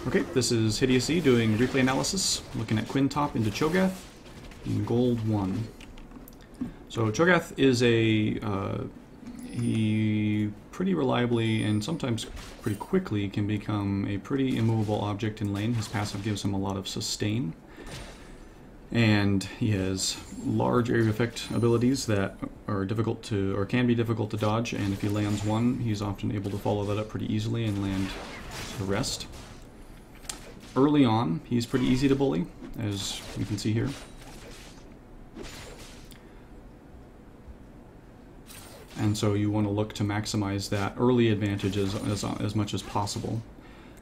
Okay, this is Hideous E doing replay analysis, looking at Quinn top into Cho'Gath in gold 1. So Cho'Gath is he pretty reliably and sometimes pretty quickly can become a pretty immovable object in lane. His passive gives him a lot of sustain. And he has large area of effect abilities that are difficult to, or can be difficult to dodge, and if he lands one, he's often able to follow that up pretty easily and land the rest. Early on, he's pretty easy to bully, as you can see here. And so you want to look to maximize that early advantage as much as possible.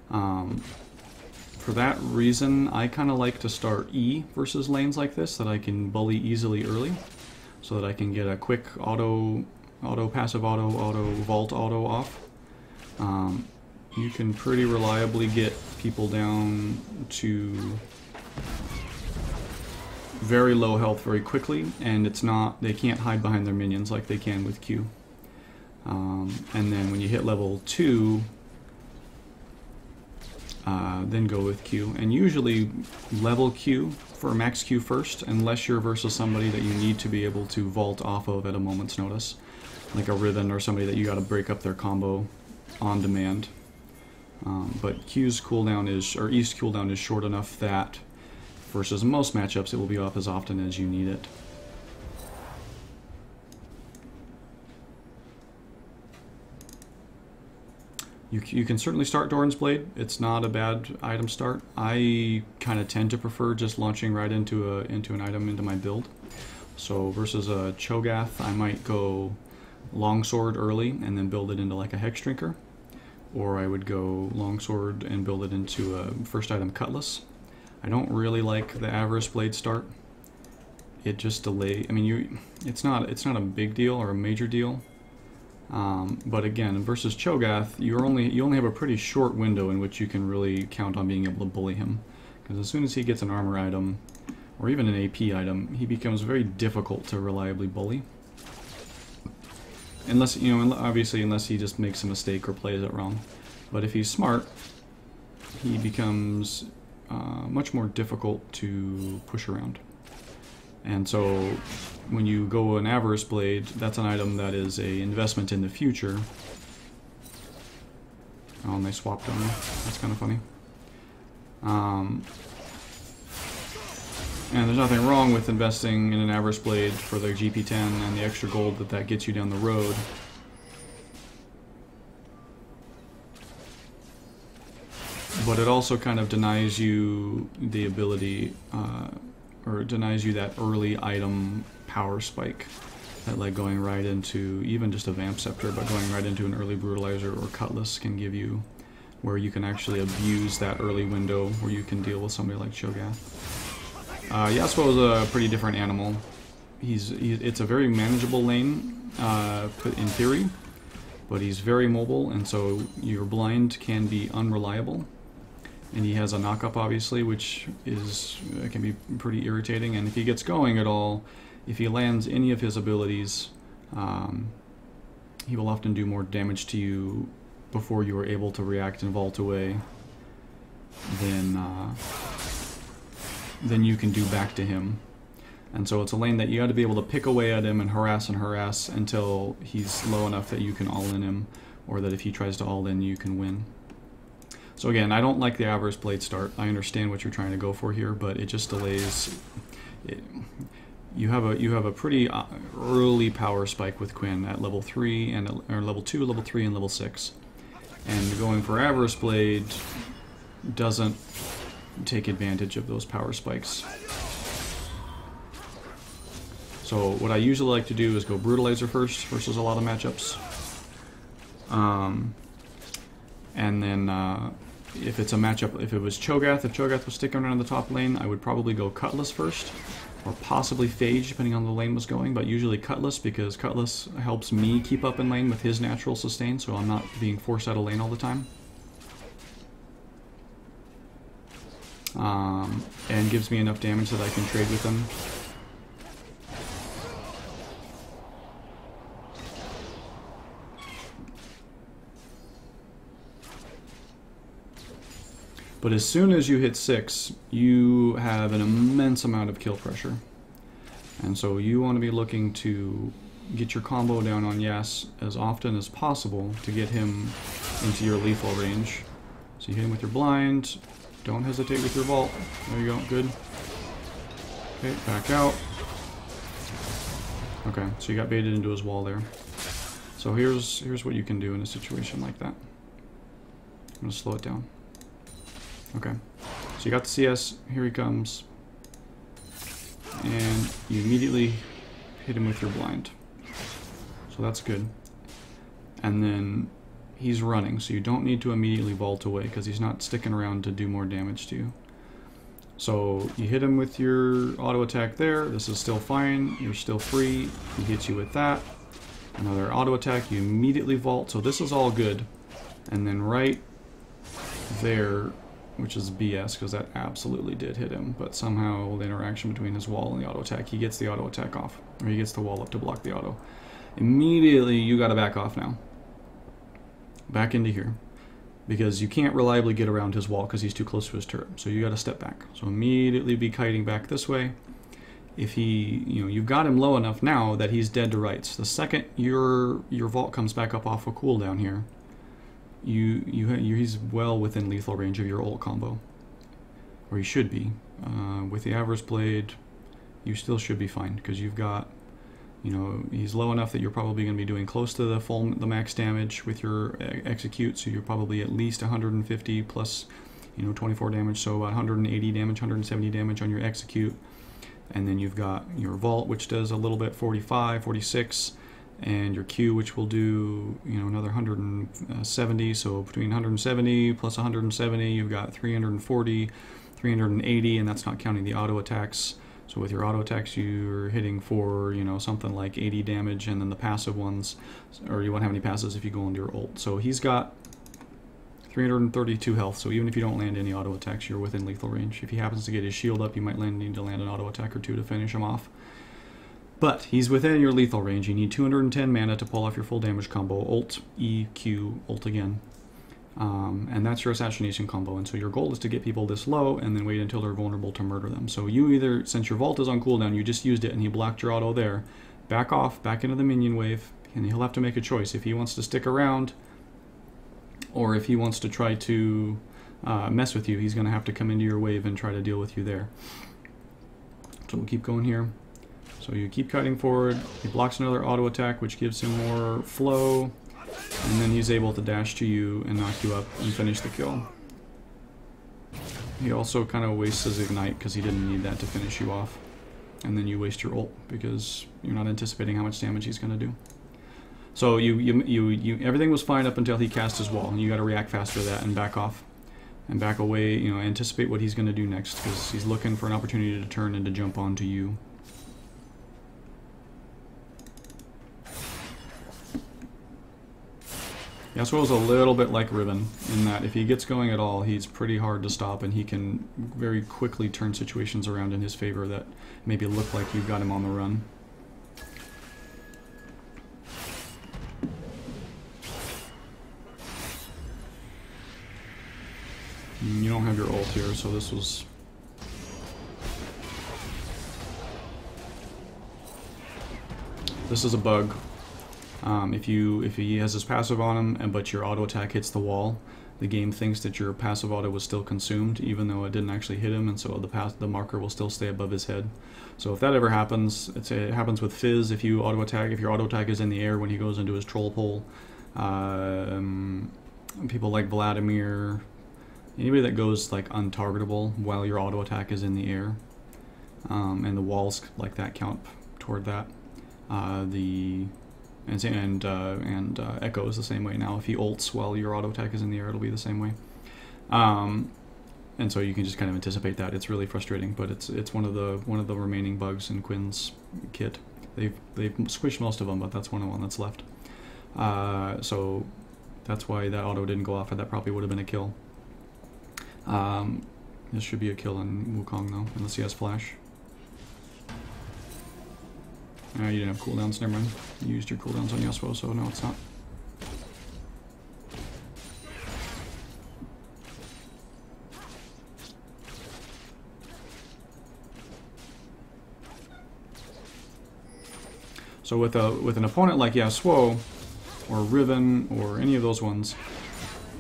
For that reason, I kind of like to start E versus lanes like this, that I can bully easily early, so that I can get a quick auto, passive auto, vault auto off. You can pretty reliably get people down to very low health very quickly, and they can't hide behind their minions like they can with Q. And then when you hit level 2, then go with Q. And usually level Q for max Q first, unless you're versus somebody that you need to be able to vault off of at a moment's notice, like a Riven or somebody that you got to break up their combo on demand. But Q's cooldown is, or E's cooldown is short enough that versus most matchups it will be off as often as you need it. You can certainly start Doran's Blade. It's not a bad item start. I kind of tend to prefer just launching right into an item into my build. So versus a Cho'Gath, I might go Longsword early and then build it into like a Hex Drinker. Or I would go Longsword and build it into a first item Cutlass. I don't really like the Avarice Blade start. It just delays. I mean, it's not a big deal or a major deal. But again, versus Cho'Gath, you only have a pretty short window in which you can really count on being able to bully him. Because as soon as he gets an armor item, or even an AP item, he becomes very difficult to reliably bully. Unless, obviously unless he just makes a mistake or plays it wrong. But if he's smart, he becomes much more difficult to push around. And so when you go an Avarice Blade, that's an item that is a investment in the future. Oh, and they swapped on me. That's kind of funny. And there's nothing wrong with investing in an Avarice Blade for the GP10 and the extra gold that gets you down the road. But it also kind of denies you the ability, or denies you that early item power spike. That like going right into, even just a Vamp Scepter, but going right into an early Brutalizer or Cutlass can give you, where you can actually abuse that early window where you can deal with somebody like Cho'Gath. Yasuo is a pretty different animal. It's a very manageable lane, in theory, but he's very mobile, and so your blind can be unreliable. And he has a knock-up, obviously, which can be pretty irritating. And if he gets going at all, if he lands any of his abilities, he will often do more damage to you before you are able to react and vault away than you can do back to him. And so it's a lane that you got to be able to pick away at him and harass until he's low enough that you can all-in him, or that if he tries to all-in, you can win. So again, I don't like the Avarice Blade start. I understand what you're trying to go for here, but it just delays. You have a pretty early power spike with Quinn at level 3 or level 2, level 3, and level 6. And going for Avarice Blade doesn't take advantage of those power spikes. So what I usually like to do is go Brutalizer first versus a lot of matchups. And then if it's a matchup, if it was Cho'Gath, if Cho'Gath was sticking around the top lane, I would probably go Cutlass first, or possibly Phage, depending on the lane was going, but usually Cutlass, because Cutlass helps me keep up in lane with his natural sustain, so I'm not being forced out of lane all the time. And gives me enough damage that I can trade with him. But as soon as you hit 6, you have an immense amount of kill pressure. And so you want to be looking to get your combo down on Yas as often as possible to get him into your lethal range. So you hit him with your blind, don't hesitate with your vault. There you go, good. Okay, back out. Okay, so you got baited into his wall there. So here's what you can do in a situation like that. I'm gonna slow it down. Okay, so you got the CS, here he comes. And you immediately hit him with your blind. So that's good. And then he's running, so you don't need to immediately vault away because he's not sticking around to do more damage to you. So you hit him with your auto attack there. This is still fine. You're still free. He hits you with that. Another auto attack. You immediately vault. So this is all good. And then right there, which is BS because that absolutely did hit him. But somehow the interaction between his wall and the auto attack, he gets the auto attack off. Or he gets the wall up to block the auto. Immediately you got to back off now. Back into here. Because you can't reliably get around his wall because he's too close to his turret. So you got to step back. So immediately be kiting back this way. If he, you've got him low enough now that he's dead to rights. The second your vault comes back up off a cooldown here, he's well within lethal range of your ult combo, or he should be. With the Avarice Blade, you still should be fine because you've got. He's low enough that you're probably going to be doing close to the max damage with your execute, so you're probably at least 150 plus, 24 damage, so about 180 damage, 170 damage on your execute. And then you've got your vault, which does a little bit, 45, 46, and your Q, which will do, another 170, so between 170 plus 170, you've got 340, 380, and that's not counting the auto attacks. So with your auto attacks, you're hitting for, something like 80 damage, and then the passive ones, or you won't have any passes if you go into your ult. So he's got 332 health, so even if you don't land any auto attacks, you're within lethal range. If he happens to get his shield up, you might need to land an auto attack or two to finish him off. But he's within your lethal range. You need 210 mana to pull off your full damage combo. Ult, E, Q, ult again. And that's your assassination combo, and so your goal is to get people this low and then wait until they're vulnerable to murder them. So you either, since your vault is on cooldown, you just used it and he blocked your auto there, back off, back into the minion wave, and he'll have to make a choice if he wants to stick around or if he wants to try to mess with you. He's going to have to come into your wave and try to deal with you there. So we'll keep going here. So you keep cutting forward, he blocks another auto attack which gives him more flow. And then he's able to dash to you and knock you up and finish the kill. He also kind of wastes his ignite because he didn't need that to finish you off. And then you waste your ult because you're not anticipating how much damage he's going to do. So everything was fine up until he cast his wall, and you got to react faster to that and back off. And back away, anticipate what he's going to do next because he's looking for an opportunity to turn and to jump onto you. Yasuo is a little bit like Riven in that if he gets going at all, he's pretty hard to stop, and he can very quickly turn situations around in his favor that maybe look like you've got him on the run. You don't have your ult here, so this was... This is a bug. If he has his passive on him, but your auto attack hits the wall, the game thinks that your passive auto was still consumed, even though it didn't actually hit him, and so the marker will still stay above his head. So if that ever happens, it happens with Fizz. If your auto attack is in the air when he goes into his troll pole, people like Vladimir, anybody that goes like untargetable while your auto attack is in the air, and the walls like that count toward that. And Echo is the same way now. If he ults while your auto attack is in the air, it'll be the same way. And so you can just kind of anticipate that. It's really frustrating, but it's one of the remaining bugs in Quinn's kit. They've squished most of them, but that's one that's left. So that's why that auto didn't go off, and that probably would have been a kill. This should be a kill on Wukong though, unless he has flash. You didn't have cooldowns, never mind. You used your cooldowns on Yasuo, so no, it's not. So with an opponent like Yasuo or Riven or any of those ones,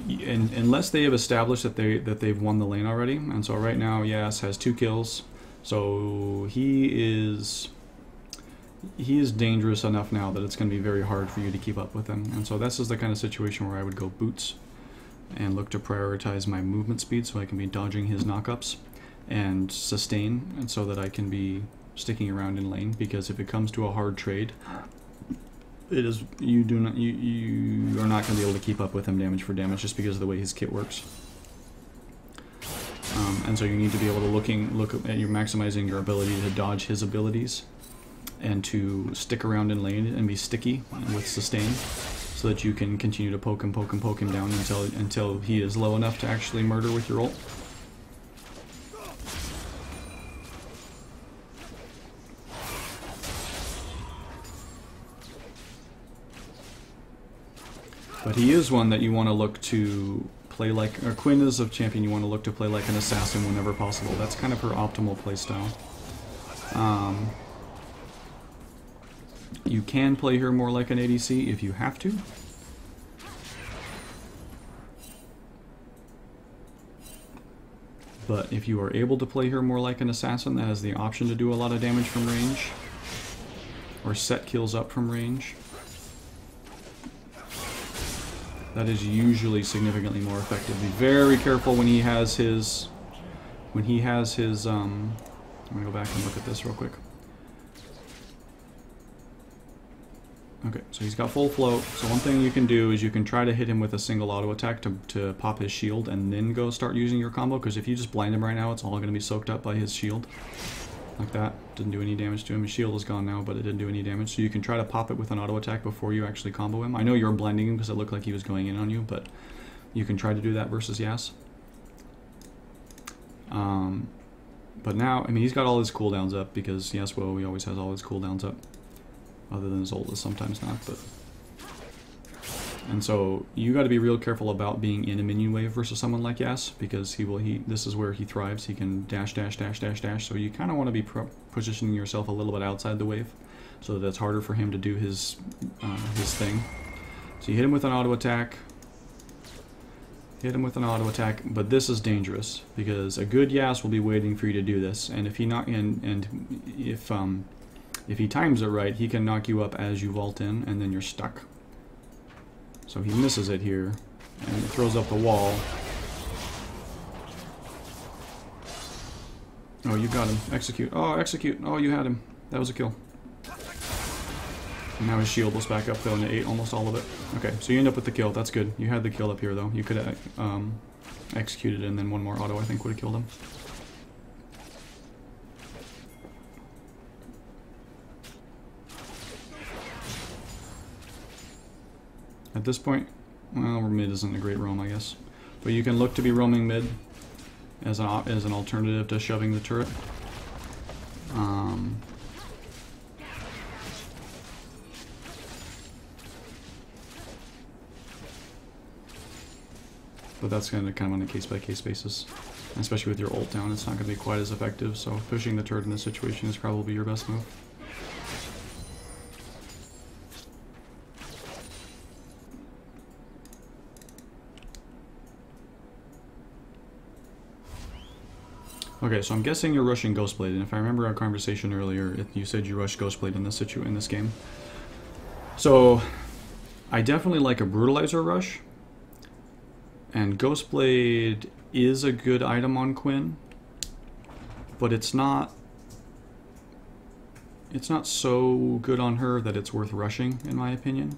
unless they have established that they've won the lane already, and so right now Yas has 2 kills, so he is dangerous enough now that it's going to be very hard for you to keep up with him. And so this is the kind of situation where I would go boots and look to prioritize my movement speed so I can be dodging his knockups and sustain, and so that I can be sticking around in lane, because if it comes to a hard trade, you are not going to be able to keep up with him damage for damage just because of the way his kit works. And so you need to be able to look at your maximizing your ability to dodge his abilities and to stick around in lane and be sticky with sustain, so that you can continue to poke him down until he is low enough to actually murder with your ult. But he is one that you want to look to play like, or Quinn is a champion you want to look to play like an assassin whenever possible. That's kind of her optimal playstyle. You can play her more like an ADC if you have to. But if you are able to play her more like an assassin that has the option to do a lot of damage from range, or set kills up from range, that is usually significantly more effective. Be very careful when he has his... I'm going to go back and look at this real quick. Okay, so he's got full float. So one thing you can do is you can try to hit him with a single auto attack to pop his shield, and then go start using your combo, because if you just blind him right now, it's all going to be soaked up by his shield. Like that. Didn't do any damage to him. His shield is gone now, but it didn't do any damage. So you can try to pop it with an auto attack before you actually combo him. I know you're blinding him because it looked like he was going in on you, but you can try to do that versus Yas. But now, I mean, he's got all his cooldowns up, because Yasuo, he always has all his cooldowns up. Other than his ult is sometimes not, but... And so you got to be real careful about being in a minion wave versus someone like Yas, because this is where he thrives. He can dash, dash, dash, dash, dash. So you kind of want to be positioning yourself a little bit outside the wave, so that it's harder for him to do his thing. So you hit him with an auto attack. Hit him with an auto attack, but this is dangerous because a good Yas will be waiting for you to do this, and if he if he times it right, he can knock you up as you vault in, and then you're stuck. So he misses it here, and it throws up the wall. Oh, you got him. Execute. Oh, execute. Oh, you had him. That was a kill. And now his shield was back up, though, and it ate almost all of it. Okay, so you end up with the kill. That's good. You had the kill up here, though. You could have executed, and then one more auto, I think, would have killed him. At this point, well, mid isn't a great roam, I guess. But you can look to be roaming mid as an alternative to shoving the turret. But that's kind of on a case-by-case basis. And especially with your ult down, it's not going to be quite as effective, so pushing the turret in this situation is probably your best move. Okay, so I'm guessing you're rushing Ghostblade, and if I remember our conversation earlier, you said you rushed Ghostblade in this game. So, I definitely like a Brutalizer rush, and Ghostblade is a good item on Quinn, but it's not so good on her that it's worth rushing, in my opinion.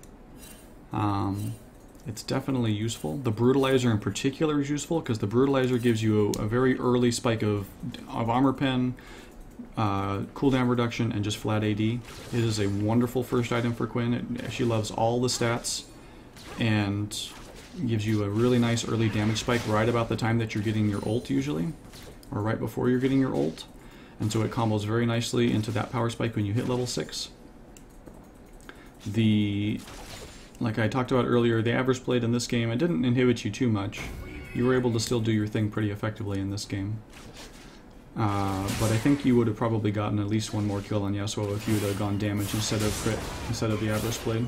It's definitely useful. The Brutalizer in particular is useful because the Brutalizer gives you a very early spike of armor pen, cooldown reduction, and just flat AD. It is a wonderful first item for Quinn. She loves all the stats and gives you a really nice early damage spike right about the time that you're getting your ult usually, or right before you're getting your ult. And so it combos very nicely into that power spike when you hit level 6. Like I talked about earlier, the average blade in this game, it didn't inhibit you too much. You were able to still do your thing pretty effectively in this game. But I think you would have probably gotten at least one more kill on Yasuo if you would have gone damage instead of crit, instead of the Avarice Blade.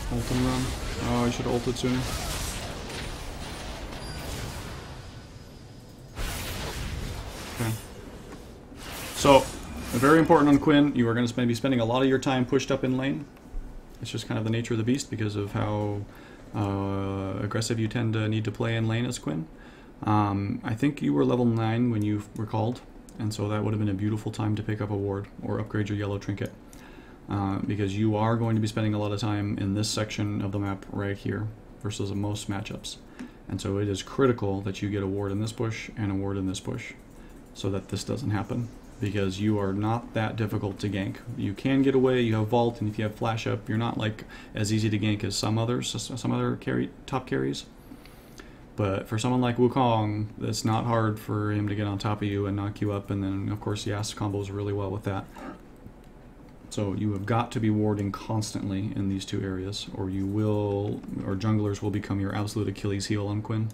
Ult and run. Oh, I should have ulted sooner. Okay. So, very important on Quinn, you are going to be spending a lot of your time pushed up in lane. It's just kind of the nature of the beast because of how aggressive you tend to need to play in lane as Quinn. I think you were level 9 when you were called, and so that would have been a beautiful time to pick up a ward or upgrade your yellow trinket. Because you are going to be spending a lot of time in this section of the map right here versus most matchups. And so it is critical that you get a ward in this bush and a ward in this bush so that this doesn't happen, because you are not that difficult to gank. You can get away, you have vault, and if you have flash up, you're not like as easy to gank as some other top carries. But for someone like Wukong, it's not hard for him to get on top of you and knock you up, and then of course Yas combos really well with that. So you have got to be warding constantly in these two areas, or you will, or junglers will become your absolute Achilles heel on Quinn.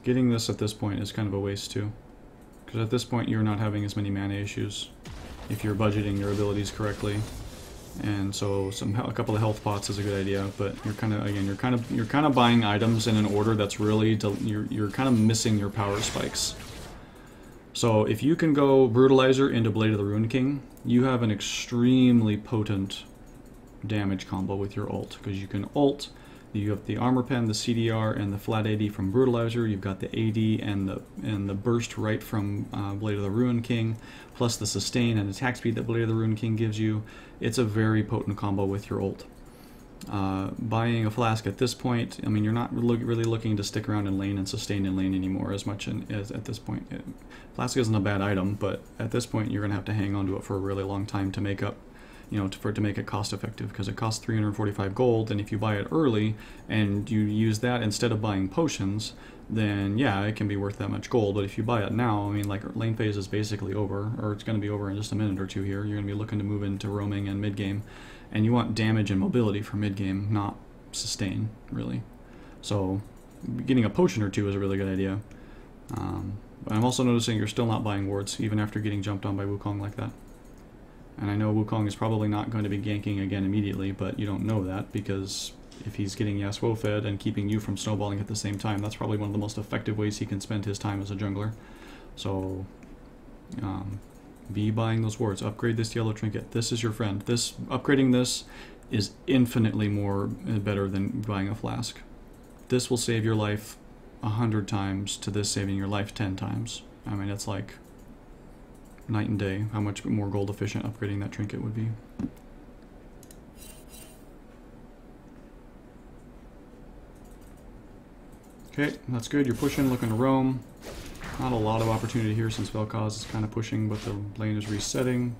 Getting this at this point is kind of a waste too, because at this point you're not having as many mana issues if you're budgeting your abilities correctly, and so a couple of health pots is a good idea. But you're kind of, again, you're kind of buying items in an order that's really you're kind of missing your power spikes. So if you can go Brutalizer into Blade of the Ruined King, you have an extremely potent damage combo with your ult, because you can ult. You have the armor pen, the CDR, and the flat AD from Brutalizer. You've got the AD and the burst right from Blade of the Ruined King, plus the sustain and attack speed that Blade of the Ruined King gives you. It's a very potent combo with your ult. Buying a flask at this point, I mean, you're not really looking to stick around in lane and sustain in lane anymore as much as at this point. Flask isn't a bad item, but at this point you're going to have to hang on to it for a really long time to make up, you know, for it to make it cost effective, because it costs 345 gold, and if you buy it early and you use that instead of buying potions, then yeah, it can be worth that much gold. But if you buy it now, I mean, like, lane phase is basically over, or it's going to be over in just a minute or two here. You're going to be looking to move into roaming and mid-game, and you want damage and mobility for mid-game, not sustain, really. So getting a potion or two is a really good idea. But I'm also noticing you're still not buying wards, even after getting jumped on by Wukong like that. And I know Wukong is probably not going to be ganking again immediately, but you don't know that, because if he's getting Yasuo fed and keeping you from snowballing at the same time, that's probably one of the most effective ways he can spend his time as a jungler. So, be buying those wards. Upgrade this yellow trinket. This is your friend. Upgrading this is infinitely more better than buying a flask. This will save your life 100 times to this saving your life 10 times. I mean, it's like night and day how much more gold efficient upgrading that trinket would be. Okay, that's good. You're pushing, looking to roam. Not a lot of opportunity here since Vel'Koz is kind of pushing, but the lane is resetting.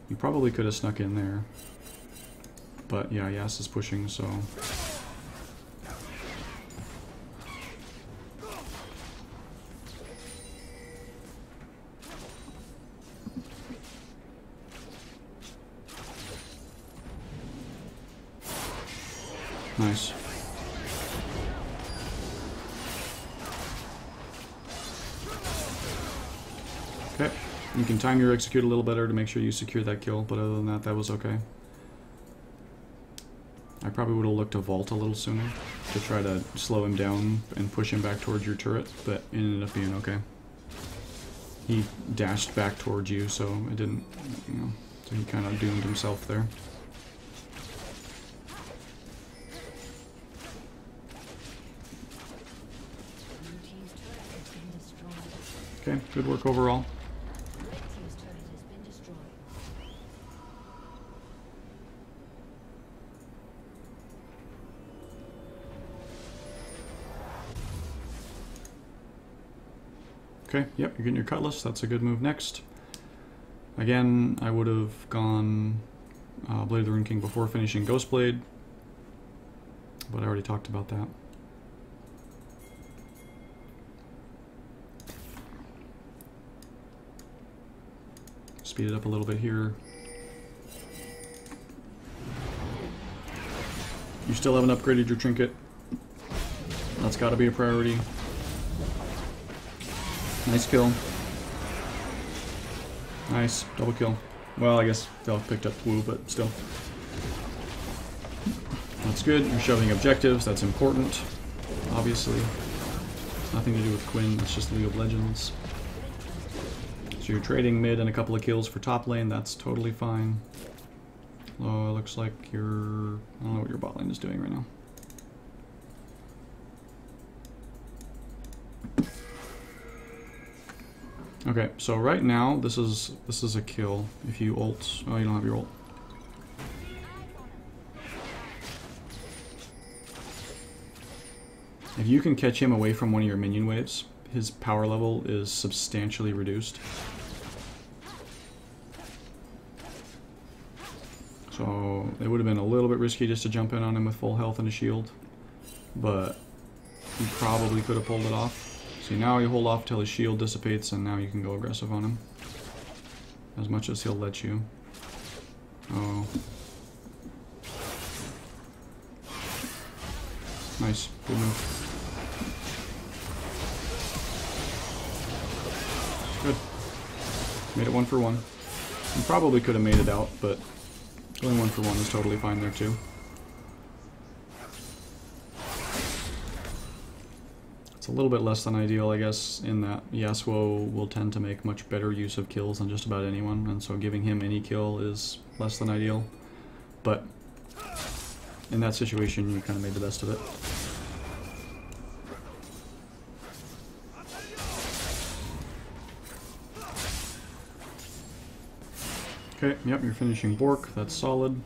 You probably could have snuck in there, but yeah, Yas is pushing, so nice. Okay, you can time your execute a little better to make sure you secure that kill, but other than that, that was okay. I probably would have looked to vault a little sooner to try to slow him down and push him back towards your turret, but it ended up being okay. He dashed back towards you, so it didn't, you know, so he kind of doomed himself there. Okay, good work overall. Okay, yep, you're getting your Cutlass. That's a good move next. Again, I would have gone Blade of the Rune King before finishing Ghostblade, but I already talked about that. Speed it up a little bit here. You still haven't upgraded your trinket. That's got to be a priority. Nice kill. Nice. Double kill. Well, I guess they picked up Wu, but still. That's good. You're shoving objectives. That's important. Obviously. Nothing to do with Quinn. It's just League of Legends. So you're trading mid and a couple of kills for top lane. That's totally fine. Oh, it looks like you're... I don't know what your bot lane is doing right now. Okay, so right now this is a kill. If you ult, oh, you don't have your ult. If you can catch him away from one of your minion waves, his power level is substantially reduced. So it would have been a little bit risky just to jump in on him with full health and a shield, but you probably could have pulled it off. See, now you hold off till his shield dissipates, and now you can go aggressive on him. As much as he'll let you. Oh. Nice. Good move. Good. Made it 1 for 1. You probably could have made it out, but going 1 for 1 is totally fine there too. It's a little bit less than ideal, I guess, in that Yasuo will tend to make much better use of kills than just about anyone, and so giving him any kill is less than ideal. But in that situation, you kind of made the best of it. Okay, yep, you're finishing Bork. That's solid.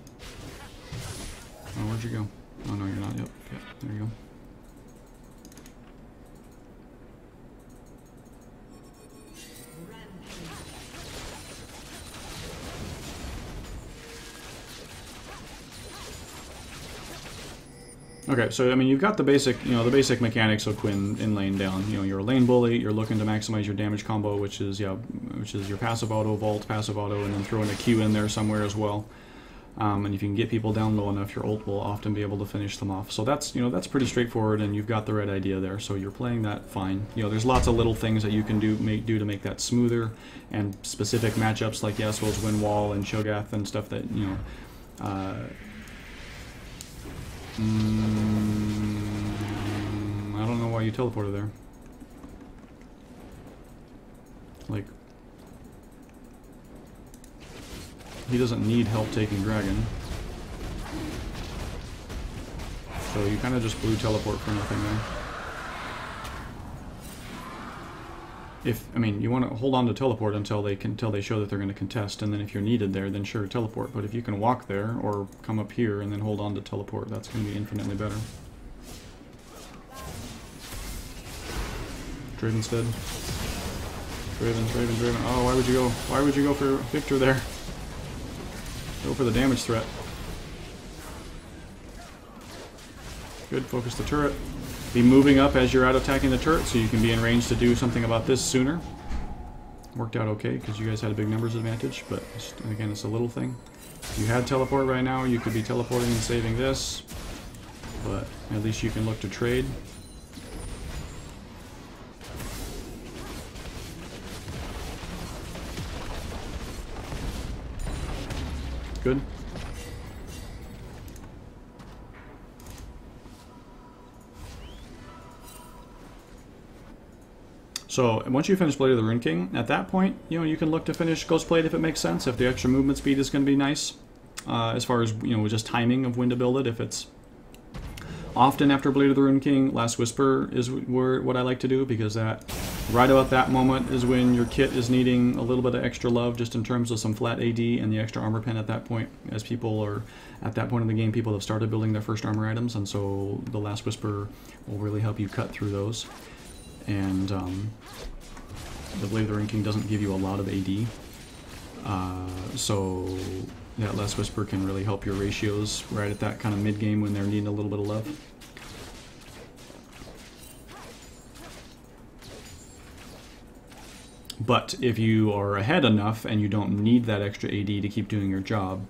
Oh, where'd you go? Oh, no, you're not. Yep, okay, there you go. Okay, so I mean, you've got the basic, the basic mechanics of Quinn in lane down. You're a lane bully. You're looking to maximize your damage combo, which is your passive auto, vault, passive auto, and then throw in a Q in there somewhere as well. And if you can get people down low enough, your ult will often be able to finish them off. So that's that's pretty straightforward, and you've got the right idea there. So you're playing that fine. There's lots of little things that you can do to make that smoother, and specific matchups like Yasuo's Wind Wall and Cho'Gath and stuff that I don't know why you teleported there. Like, he doesn't need help taking dragon. So you kind of just blew teleport for nothing there. I mean, you want to hold on to teleport until they show that they're going to contest, and then if you're needed there, then sure, teleport. But if you can walk there or come up here and then hold on to teleport, that's going to be infinitely better. Draven's dead. Draven. Oh, why would you go? Why would you go for Victor there? Go for the damage threat. Good. Focus the turret. Be moving up as you're out attacking the turret, so you can be in range to do something about this sooner. Worked out okay, because you guys had a big numbers advantage, but again, it's a little thing. If you had teleport right now, you could be teleporting and saving this, but at least you can look to trade. Good. So once you finish Blade of the Rune King, at that point, you can look to finish Ghostblade if it makes sense. If the extra movement speed is going to be nice, as far as just timing of when to build it. If it's often after Blade of the Rune King, Last Whisper is what I like to do, because that right about that moment is when your kit is needing a little bit of extra love, just in terms of some flat AD and the extra armor pen at that point. As people are at that point in the game, people have started building their first armor items, and so the Last Whisper will really help you cut through those. And the Blade of the Ring King doesn't give you a lot of AD. So that Last Whisper can really help your ratios right at that kind of mid-game when they're needing a little bit of love. But if you are ahead enough and you don't need that extra AD to keep doing your job,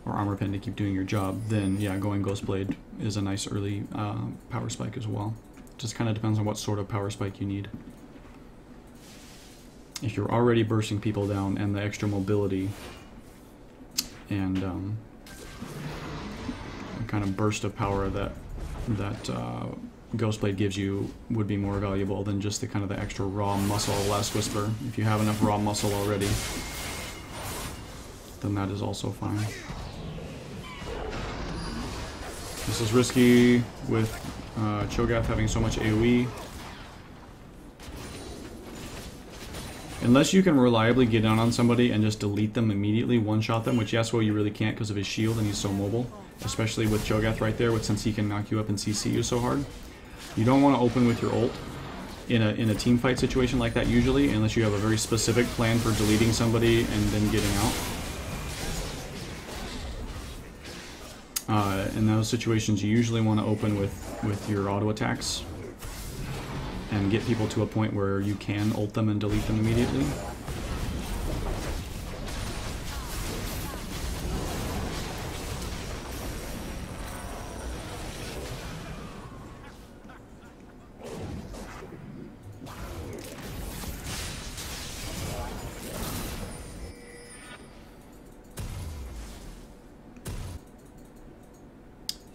or Armor Pen to keep doing your job, then yeah, going Ghostblade is a nice early power spike as well. Just kind of depends on what sort of power spike you need. If you're already bursting people down and the extra mobility and kind of burst of power that Ghostblade gives you would be more valuable than just the kind of the extra raw muscle Last Whisper. If you have enough raw muscle already, then that is also fine. This is risky with Cho'Gath having so much AoE. Unless you can reliably get down on somebody and just delete them immediately, one-shot them, which Yasuo you really can't because of his shield and he's so mobile. Especially with Cho'Gath right there, since he can knock you up and CC you so hard. You don't want to open with your ult in a team fight situation like that usually, unless you have a very specific plan for deleting somebody and then getting out. In those situations, you usually want to open with your auto attacks and get people to a point where you can ult them and delete them immediately.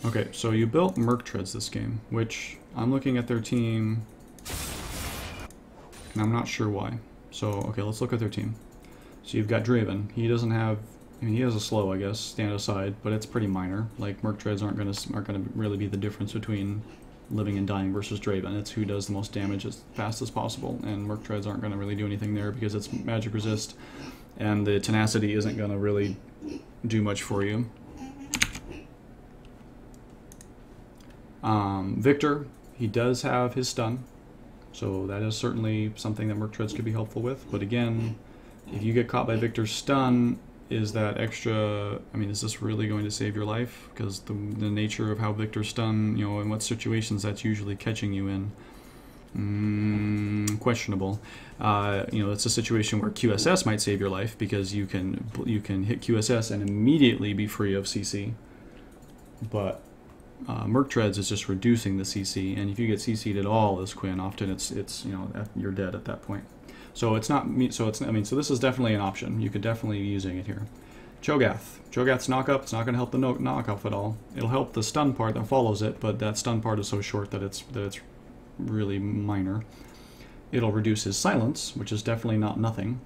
Okay, so you built Merc Treads this game, which I'm looking at their team, and I'm not sure why. So, okay, let's look at their team. So you've got Draven. He doesn't have, I mean, he has a slow, I guess, stand aside, but it's pretty minor. Like, Merc Treads aren't gonna really be the difference between living and dying versus Draven. It's who does the most damage as fast as possible, and Merc Treads aren't gonna really do anything there because it's magic resist, and the tenacity isn't gonna really do much for you. Victor, he does have his stun, so that is certainly something that Merc Treads could be helpful with. But again, if you get caught by Victor's stun, is that extra, I mean, is this really going to save your life? Because the nature of how Victor's stun, you know, in what situations that's usually catching you in, questionable. You know, it's a situation where QSS might save your life because you can hit QSS and immediately be free of CC. But Merc Treads is just reducing the CC, and if you get CC'd at all as Quinn, often it's you know, you're dead at that point. So it's not so this is definitely an option. You could definitely be using it here. Cho'Gath's knock-up, it's not going to help the knock-up at all. It'll help the stun part that follows it, but that stun part is so short that it's really minor. It'll reduce his silence, which is definitely not nothing.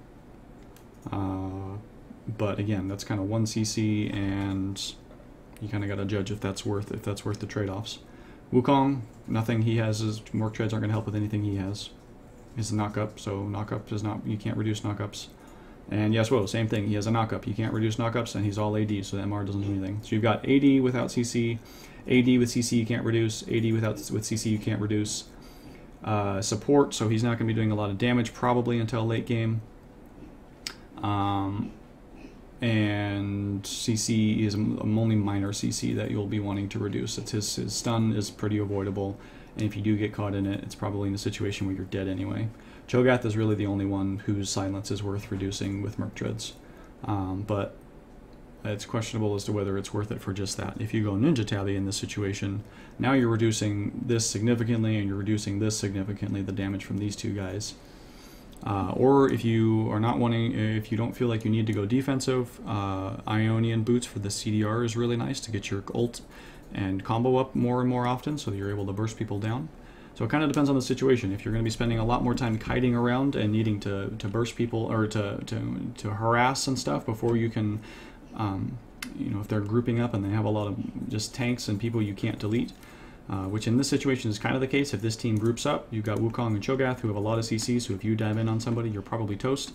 But again, that's kind of 1 CC, and you kind of got to judge if that's worth the trade-offs. Wukong, nothing he has is Merc Treads aren't going to help with anything he has. He's a knock-up, so knock-up does not, you can't reduce knock-ups. And Yasuo, same thing. He has a knock-up. You can't reduce knock-ups, and he's all AD, so the MR doesn't do anything. So you've got AD without CC, AD with CC you can't reduce, AD with CC you can't reduce. Support, so he's not going to be doing a lot of damage probably until late game. And CC is only minor CC that you'll be wanting to reduce. It's his stun is pretty avoidable, and if you do get caught in it, it's probably in a situation where you're dead anyway. Cho'Gath is really the only one whose silence is worth reducing with Merc Treads, but it's questionable as to whether it's worth it for just that. If you go Ninja Tabby in this situation, now you're reducing this significantly, and you're reducing this significantly, the damage from these two guys. Or if you are not wanting, if you don't feel like you need to go defensive, Ionian Boots for the CDR is really nice to get your ult and combo up more and more often so that you're able to burst people down. So it kind of depends on the situation. If you're going to be spending a lot more time kiting around and needing to burst people or to harass and stuff before you can, you know, if they're grouping up and they have a lot of just tanks and people you can't delete, which in this situation is kind of the case. If this team groups up, you've got Wukong and Cho'Gath who have a lot of CC, so if you dive in on somebody, you're probably toast.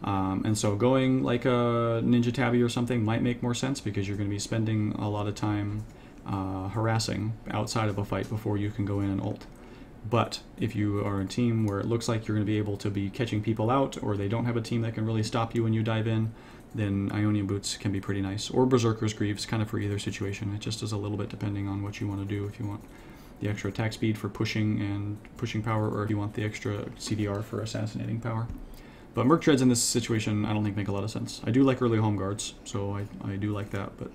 And so going like a Ninja Tabby or something might make more sense because you're going to be spending a lot of time harassing outside of a fight before you can go in and ult. But if you are a team where it looks like you're going to be able to be catching people out, or they don't have a team that can really stop you when you dive in, then Ionian Boots can be pretty nice. Or Berserker's Greaves, kind of for either situation. It just is a little bit depending on what you want to do. If you want the extra attack speed for pushing and pushing power, or if you want the extra CDR for assassinating power. But Merc Treads in this situation I don't think make a lot of sense. I do like early home guards, so I do like that, but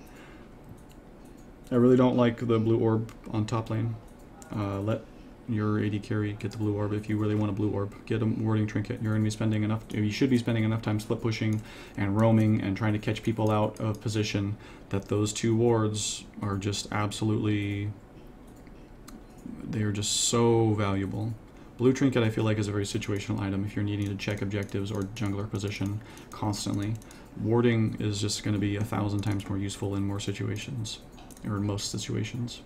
I really don't like the blue orb on top lane. Let your AD carry get the blue orb if you really want a blue orb. Get a warding trinket. You're going to be spending enough. You should be spending enough time split pushing and roaming and trying to catch people out of position that those 2 wards are just absolutely. They are just so valuable. Blue trinket I feel like is a very situational item if you're needing to check objectives or jungler position constantly. Warding is just going to be 1,000 times more useful in more situations, or in most situations.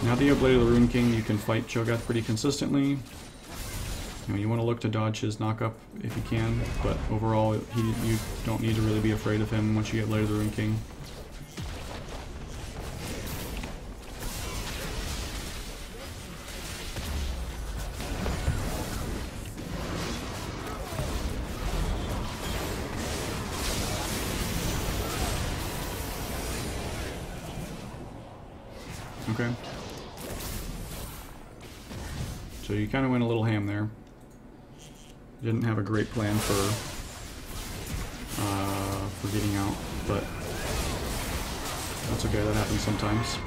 Now that you have Blade of the Rune King, you can fight Cho'Gath pretty consistently. You want to look to dodge his knockup if you can, but overall you don't need to really be afraid of him once you get Blade of the Rune King. Okay. So you kind of went a little ham there. Didn't have a great plan for getting out, but that's okay. That happens sometimes.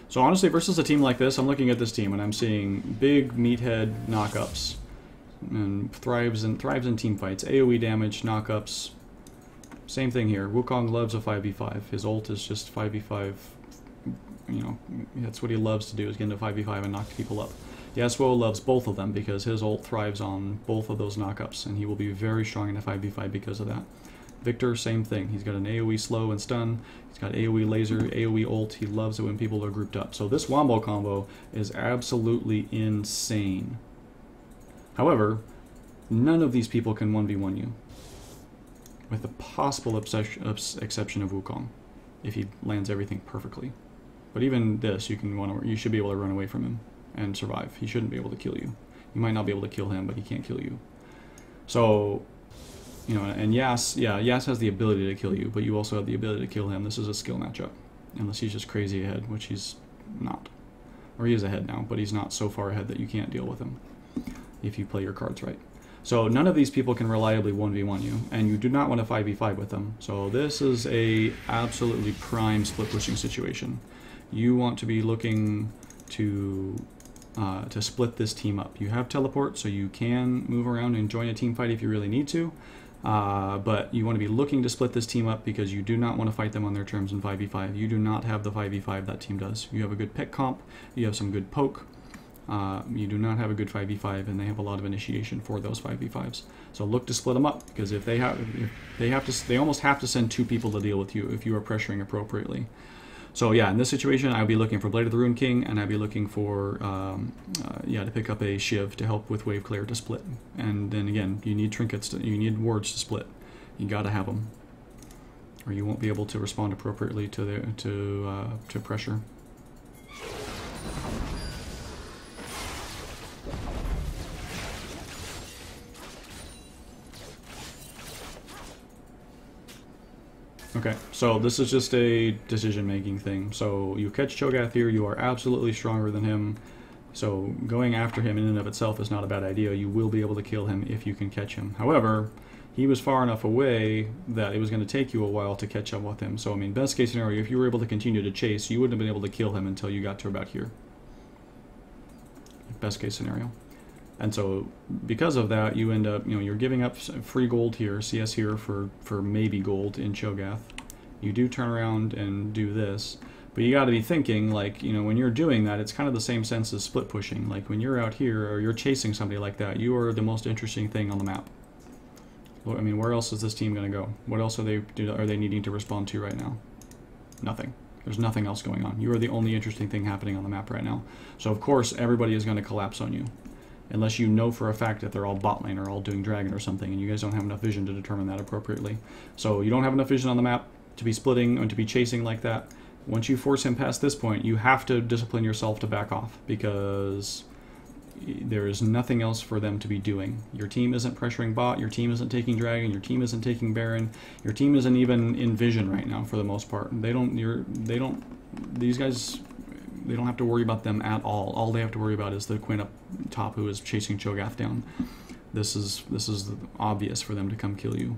So honestly, versus a team like this, I'm looking at this team and I'm seeing big meathead knockups and thrives in team fights. AOE damage, knockups. Same thing here. Wukong loves a 5v5. His ult is just 5v5. You know, that's what he loves to do, is get into 5v5 and knock people up. Yasuo loves both of them because his ult thrives on both of those knockups, and he will be very strong in a 5v5 because of that. Victor, same thing. He's got an AoE slow and stun. He's got AoE laser, AoE ult. He loves it when people are grouped up. So this Wombo combo is absolutely insane. However, none of these people can 1v1 you, with the possible exception of Wukong, if he lands everything perfectly. But even this, you should be able to run away from him and survive. He shouldn't be able to kill you. You might not be able to kill him, but he can't kill you. So, you know, and Yas has the ability to kill you, but you also have the ability to kill him. This is a skill matchup, unless he's just crazy ahead, which he's not. Or he is ahead now, but he's not so far ahead that you can't deal with him if you play your cards right. So none of these people can reliably 1v1 you, and you do not want to 5v5 with them. So this is a absolutely prime split pushing situation. You want to be looking to split this team up. You have teleport, so you can move around and join a team fight if you really need to, but you want to be looking to split this team up because you do not want to fight them on their terms in 5v5. You do not have the 5v5 that team does. You have a good pick comp, you have some good poke, you do not have a good 5v5, and they have a lot of initiation for those 5v5s. So look to split them up, because if they almost have to send 2 people to deal with you if you are pressuring appropriately. So yeah, in this situation, I'd be looking for Blade of the Rune King, and I'd be looking for to pick up a Shiv to help with wave clear to split. And then again, you need trinkets, you need wards to split. You gotta have them, or you won't be able to respond appropriately to pressure. Okay, so this is just a decision-making thing. So you catch Cho'Gath here, you are absolutely stronger than him. So going after him in and of itself is not a bad idea. You will be able to kill him if you can catch him. However, he was far enough away that it was going to take you a while to catch up with him. So I mean, best case scenario, if you were able to continue to chase, you wouldn't have been able to kill him until you got to about here. Best case scenario. And so because of that, you end up, you're giving up free gold here, CS here for maybe gold in Cho'Gath. You do turn around and do this, but you got to be thinking, like, when you're doing that, it's kind of the same sense as split pushing. Like when you're out here or you're chasing somebody like that, you are the most interesting thing on the map. I mean, where else is this team going to go? What else are they needing to respond to right now? Nothing. There's nothing else going on. You are the only interesting thing happening on the map right now. So of course everybody is going to collapse on you, unless you know for a fact that they're all bot lane or all doing dragon or something, and you guys don't have enough vision to determine that appropriately. So you don't have enough vision on the map, to be splitting and to be chasing like that. Once you force him past this point, you have to discipline yourself to back off, because there is nothing else for them to be doing. Your team isn't pressuring bot, your team isn't taking dragon, your team isn't taking baron, your team isn't even in vision right now for the most part. These guys, they don't have to worry about them at all. All they have to worry about is the Quinn up top who is chasing Cho'Gath down. This is obvious for them to come kill you.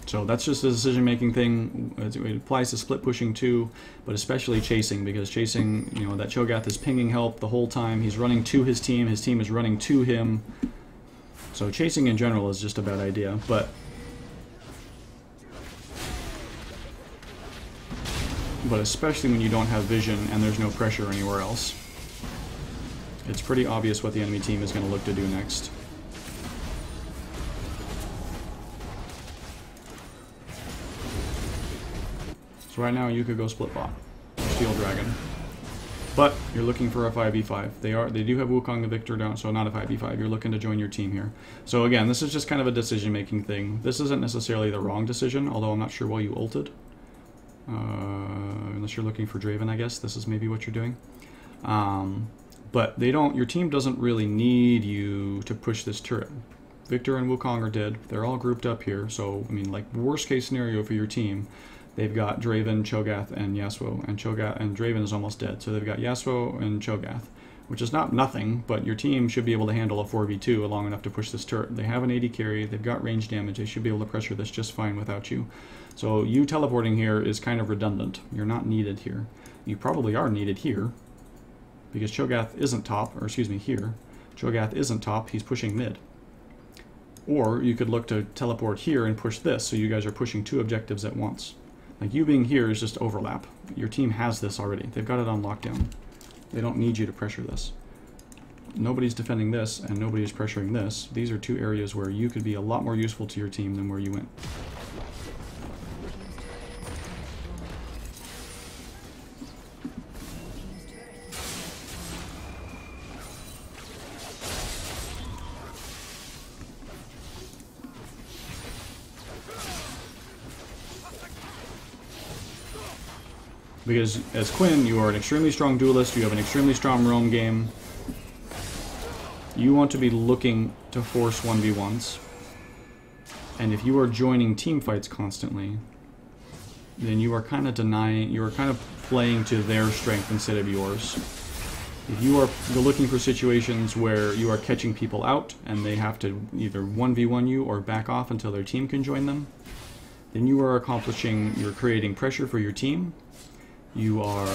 So that's just a decision-making thing. It applies to split pushing too, but especially chasing, because chasing, you know, that Cho'Gath is pinging help the whole time. He's running to his team is running to him. So chasing in general is just a bad idea, but especially when you don't have vision and there's no pressure anywhere else. It's pretty obvious what the enemy team is going to look to do next. So right now you could go split bot, steal dragon, but you're looking for a 5v5. They do have Wukong the Victor down, so not a 5v5. You're looking to join your team here. So again, this is just kind of a decision-making thing. This isn't necessarily the wrong decision, although I'm not sure why you ulted. Unless you're looking for Draven, I guess this is maybe what you're doing. But your team doesn't really need you to push this turret. Victor and Wukong are dead. They're all grouped up here, so I mean, like, worst case scenario for your team, they've got Draven, Cho'Gath, and Yasuo, and Draven is almost dead. So they've got Yasuo and Cho'Gath, which is not nothing, but your team should be able to handle a 4v2 long enough to push this turret. They have an 80 carry, they've got range damage, they should be able to pressure this just fine without you. So you teleporting here is kind of redundant. You're not needed here. You probably are needed here, because Cho'Gath isn't top, or excuse me, here. Cho'Gath isn't top, he's pushing mid. Or you could look to teleport here and push this, so you guys are pushing two objectives at once. Like, you being here is just overlap. Your team has this already. They've got it on lockdown. They don't need you to pressure this. Nobody's defending this, and nobody's pressuring this. These are two areas where you could be a lot more useful to your team than where you went. Because as Quinn, you are an extremely strong duelist, you have an extremely strong roam game. You want to be looking to force 1v1s. And if you are joining team fights constantly, then you are kind of playing to their strength instead of yours. If you're looking for situations where you are catching people out and they have to either 1v1 you or back off until their team can join them, then you're creating pressure for your team. You are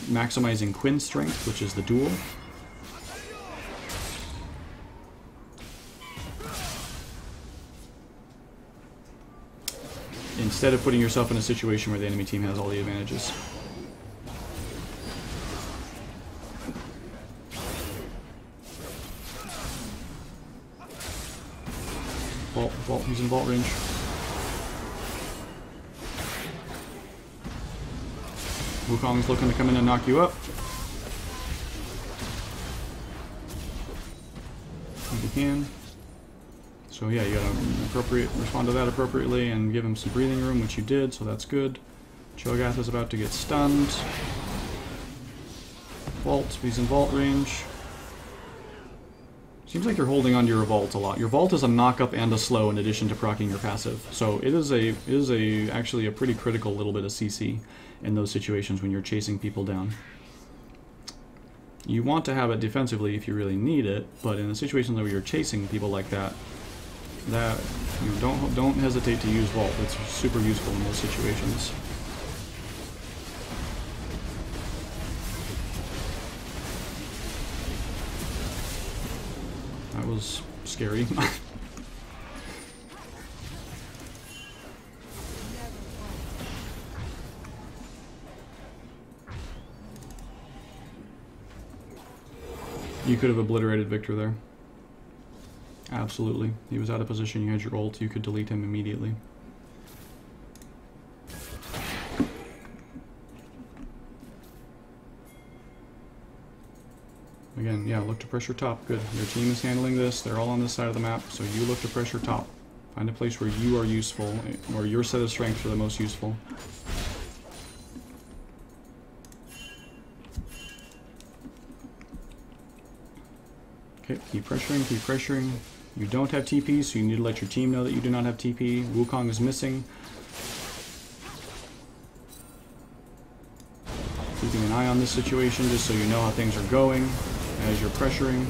maximizing Quinn's strength, which is the duel. Instead of putting yourself in a situation where the enemy team has all the advantages. Vault, he's in vault range. Wukong's looking to come in and knock you up. If you can. So yeah, you gotta respond to that appropriately and give him some breathing room, which you did, so that's good. Cho'Gath is about to get stunned. Vault, he's in vault range. Seems like you're holding onto your vault a lot. Your vault is a knock-up and a slow in addition to proccing your passive. So it is actually a pretty critical little bit of CC in those situations when you're chasing people down. You want to have it defensively if you really need it, but in the situations where you're chasing people like that, don't hesitate to use vault. It's super useful in those situations. That was scary. You could have obliterated Victor there. Absolutely. He was out of position, you had your ult, you could delete him immediately. Again, yeah, look to pressure top. Good. Your team is handling this. They're all on this side of the map, so you look to pressure top. Find a place where you are useful, where your set of strengths are the most useful. Okay, keep pressuring, keep pressuring. You don't have TP, so you need to let your team know that you do not have TP. Wukong is missing. Keeping an eye on this situation just so you know how things are going as you're pressuring.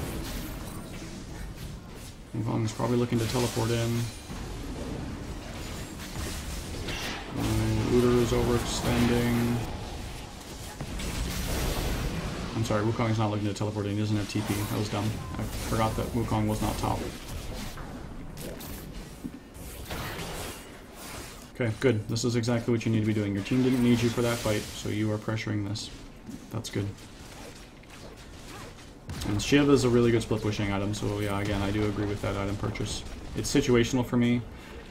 Wukong is probably looking to teleport in. Udyr is overextending. I'm sorry, Wukong is not looking to teleport in. He doesn't have TP. That was dumb. I forgot that Wukong was not top. Okay, good. This is exactly what you need to be doing. Your team didn't need you for that fight, so you are pressuring this. That's good. And Shiv is a really good split pushing item, so yeah, again, I do agree with that item purchase. It's situational for me.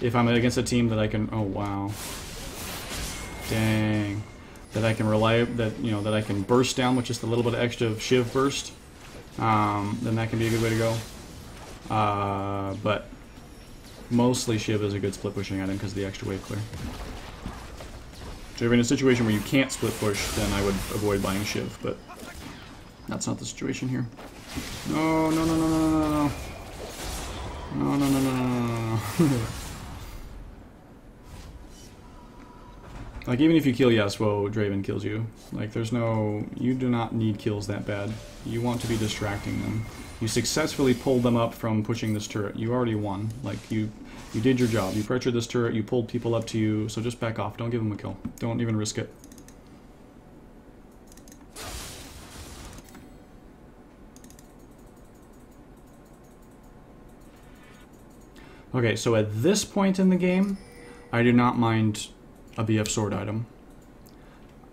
If I'm against a team that I can... Oh, wow. Dang. That I can rely... That, you know, that I can burst down with just a little bit of extra Shiv burst, then that can be a good way to go. But mostly Shiv is a good split pushing item because of the extra wave clear. So if you're in a situation where you can't split push, then I would avoid buying Shiv, but that's not the situation here. No, no, no, no, no, no, no. No, no, no, no, no, no. Like, even if you kill Yasuo, Draven kills you. Like, there's no... You do not need kills that bad. You want to be distracting them. You successfully pulled them up from pushing this turret. You already won. Like, you did your job. You pressured this turret, you pulled people up to you, so just back off. Don't give them a kill. Don't even risk it. Okay, so at this point in the game, I do not mind a BF sword item.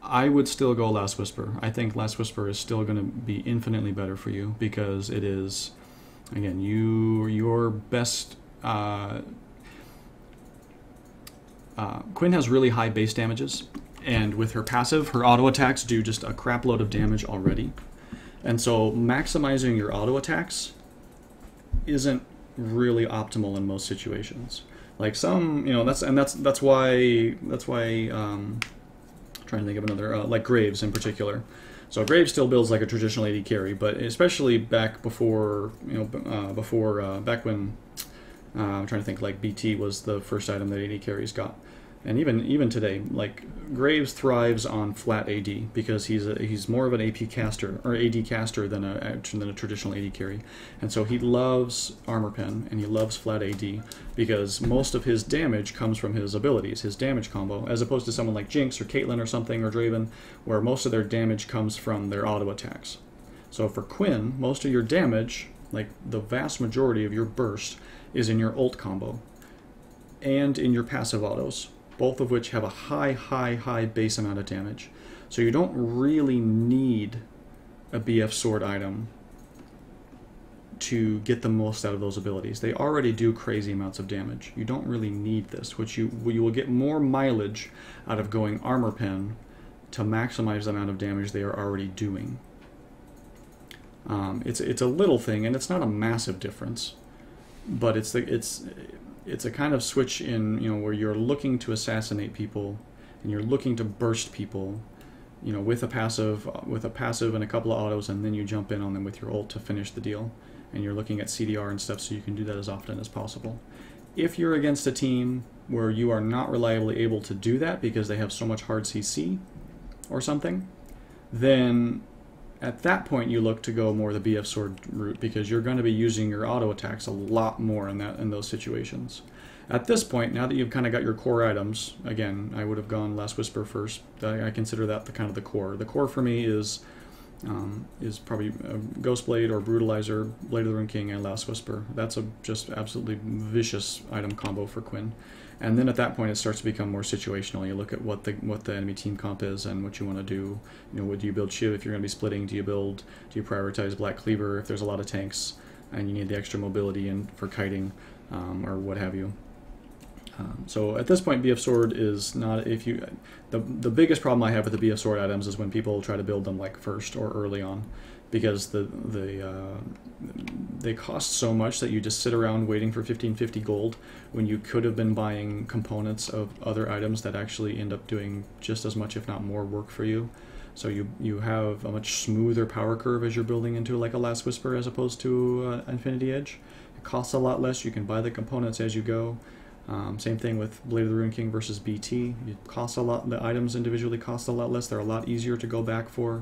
I would still go Last Whisper. I think Last Whisper is still going to be infinitely better for you because it is, again, your best... Quinn has really high base damages, and with her passive, her auto attacks do just a crap load of damage already. And so maximizing your auto attacks isn't really optimal in most situations. Like some, you know, that's why trying to think of another, like Graves in particular. So Graves still builds like a traditional AD carry, but especially back before, you know, back when, I'm trying to think, like BT was the first item that AD carries got. And even today, like Graves thrives on flat AD because he's more of an AP caster or AD caster than a traditional AD carry, and so he loves armor pen and he loves flat AD because most of his damage comes from his abilities, his damage combo, as opposed to someone like Jinx or Caitlyn or something or Draven, where most of their damage comes from their auto attacks. So for Quinn, most of your damage, like the vast majority of your burst, is in your ult combo and in your passive autos, both of which have a high base amount of damage. So you don't really need a BF sword item to get the most out of those abilities. They already do crazy amounts of damage. You don't really need this, which you will get more mileage out of going armor pen to maximize the amount of damage they are already doing. It's a little thing, and it's not a massive difference, but it's a kind of switch in, you know, where you're looking to assassinate people and you're looking to burst people, you know, with a passive and a couple of autos, and then you jump in on them with your ult to finish the deal. And you're looking at CDR and stuff, so you can do that as often as possible. If you're against a team where you are not reliably able to do that because they have so much hard CC or something, then at that point you look to go more the BF sword route because you're going to be using your auto attacks a lot more in those situations. At this point, now that you've kind of got your core items, again, I would have gone Last Whisper first. I consider that the kind of the core. The core for me is probably Ghostblade or Brutalizer, Blade of the Rune King, and Last Whisper. That's a just absolutely vicious item combo for Quinn. And then at that point, it starts to become more situational. You look at what the enemy team comp is and what you want to do. You know, what do you build Shiv if you're going to be splitting? Do you prioritize Black Cleaver if there's a lot of tanks and you need the extra mobility and for kiting or what have you? So at this point, BF Sword is not, if you, the biggest problem I have with the BF Sword items is when people try to build them like first or early on, because they cost so much that you just sit around waiting for 1550 gold when you could have been buying components of other items that actually end up doing just as much, if not more, work for you. So you have a much smoother power curve as you're building into like a Last Whisper as opposed to Infinity Edge. It costs a lot less. You can buy the components as you go. Same thing with Blade of the Rune King versus BT. It costs a lot. The items individually cost a lot less. They're a lot easier to go back for.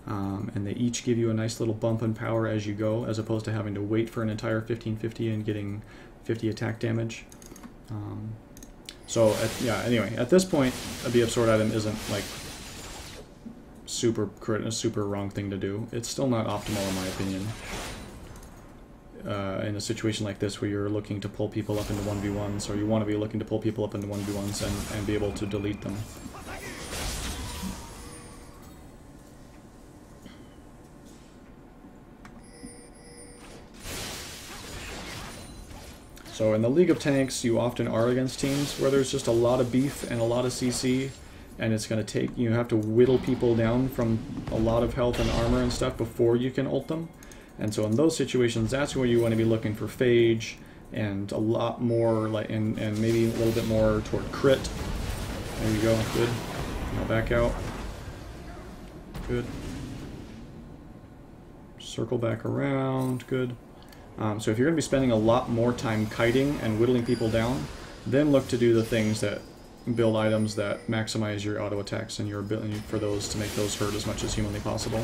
And they each give you a nice little bump in power as you go, as opposed to having to wait for an entire 1550 and getting 50 attack damage. Anyway, at this point, a BF Sword item isn't like a super wrong thing to do. It's still not optimal in my opinion. In a situation like this where you're looking to pull people up into 1v1s, or you want to be looking to pull people up into 1v1s and be able to delete them. So in the League of Tanks, you often are against teams where there's just a lot of beef and a lot of CC, and it's going to take, you have to whittle people down from a lot of health and armor and stuff before you can ult them. And so in those situations, that's where you want to be looking for phage and a lot more, and maybe a little bit more toward crit. There you go, good. Now back out. Good. Circle back around, good. So if you're going to be spending a lot more time kiting and whittling people down, then look to do the things that build items that maximize your auto attacks and your ability for those to make those hurt as much as humanly possible.